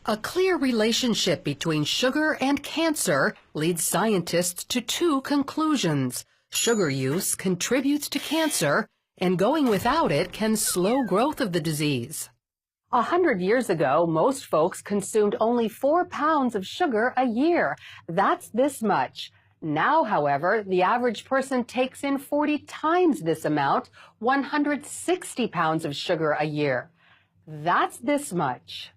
A clear relationship between sugar and cancer leads scientists to two conclusions. Sugar use contributes to cancer, and going without it can slow growth of the disease. 100 years ago, most folks consumed only 4 pounds of sugar a year. That's this much. Now, however, the average person takes in 40 times this amount, 160 pounds of sugar a year. That's this much.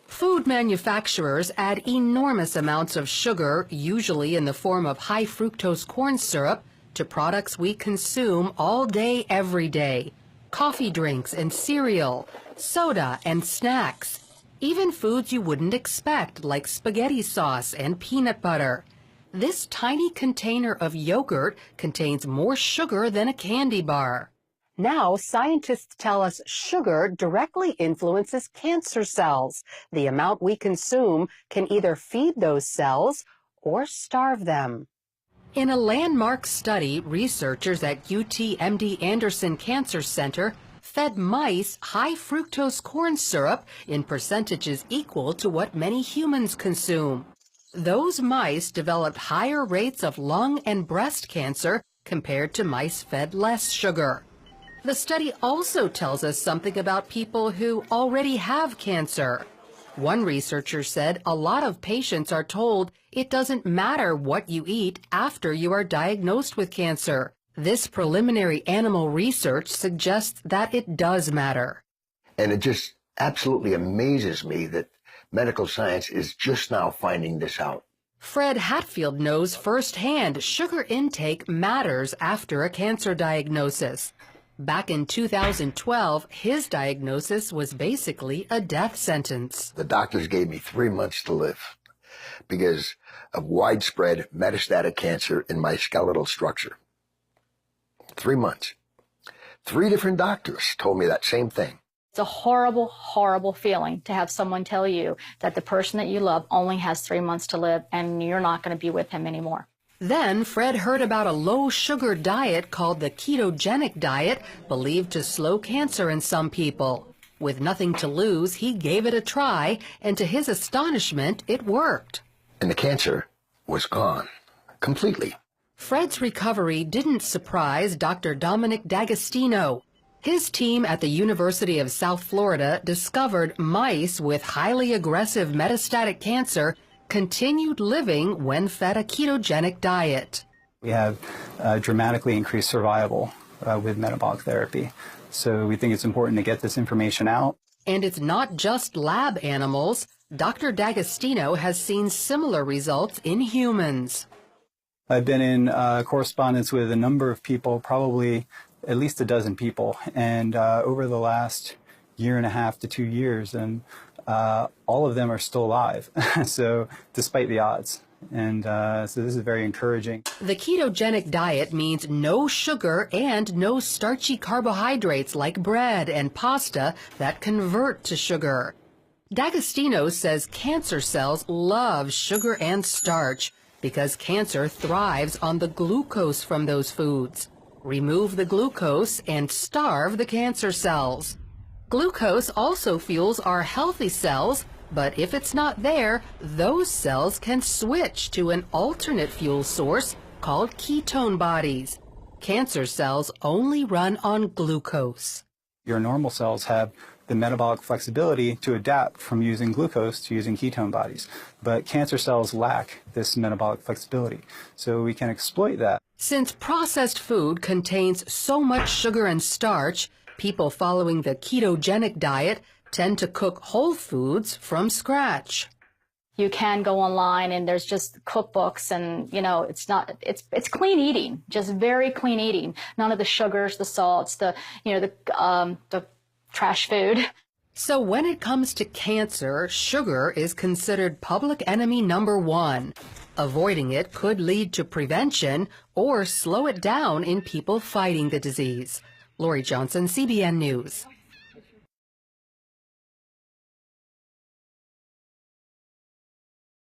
Food manufacturers add enormous amounts of sugar, usually in the form of high fructose corn syrup, to products we consume all day, every day. Coffee drinks and cereal, soda and snacks, even foods you wouldn't expect like spaghetti sauce and peanut butter. This tiny container of yogurt contains more sugar than a candy bar. Now, scientists tell us sugar directly influences cancer cells. The amount we consume can either feed those cells or starve them. In a landmark study, researchers at UT-MD Anderson Cancer Center fed mice high fructose corn syrup in percentages equal to what many humans consume. Those mice developed higher rates of lung and breast cancer compared to mice fed less sugar. The study also tells us something about people who already have cancer. One researcher said a lot of patients are told it doesn't matter what you eat after you are diagnosed with cancer. This preliminary animal research suggests that it does matter. And it just absolutely amazes me that medical science is just now finding this out. Fred Hatfield knows firsthand sugar intake matters after a cancer diagnosis. Back in 2012, his diagnosis was basically a death sentence. The doctors gave me 3 months to live because of widespread metastatic cancer in my skeletal structure. 3 months. 3 different doctors told me that same thing. It's a horrible, horrible feeling to have someone tell you that the person that you love only has 3 months to live and you're not going to be with him anymore. Then Fred heard about a low-sugar diet called the ketogenic diet, believed to slow cancer in some people. With nothing to lose, he gave it a try, and to his astonishment, it worked. And the cancer was gone, completely. Fred's recovery didn't surprise Dr. Dominic D'Agostino. His team at the University of South Florida discovered mice with highly aggressive metastatic cancer continued living when fed a ketogenic diet. We have dramatically increased survival with metabolic therapy. So we think it's important to get this information out. And it's not just lab animals. Dr. D'Agostino has seen similar results in humans. I've been in correspondence with a number of people, probably at least a dozen people, and over the last 1.5 to 2 years, and all of them are still alive, so despite the odds. And so this is very encouraging. The ketogenic diet means no sugar and no starchy carbohydrates like bread and pasta that convert to sugar. D'Agostino says cancer cells love sugar and starch because cancer thrives on the glucose from those foods. Remove the glucose and starve the cancer cells. Glucose also fuels our healthy cells, but if it's not there, those cells can switch to an alternate fuel source called ketone bodies. Cancer cells only run on glucose. Your normal cells have the metabolic flexibility to adapt from using glucose to using ketone bodies, but cancer cells lack this metabolic flexibility, so we can exploit that. Since processed food contains so much sugar and starch, people following the ketogenic diet tend to cook whole foods from scratch. You can go online and there's just cookbooks and, you know, it's clean eating, just very clean eating. None of the sugars, the salts, the trash food. So when it comes to cancer, sugar is considered public enemy number 1. Avoiding it could lead to prevention or slow it down in people fighting the disease. Lori Johnson, CBN News.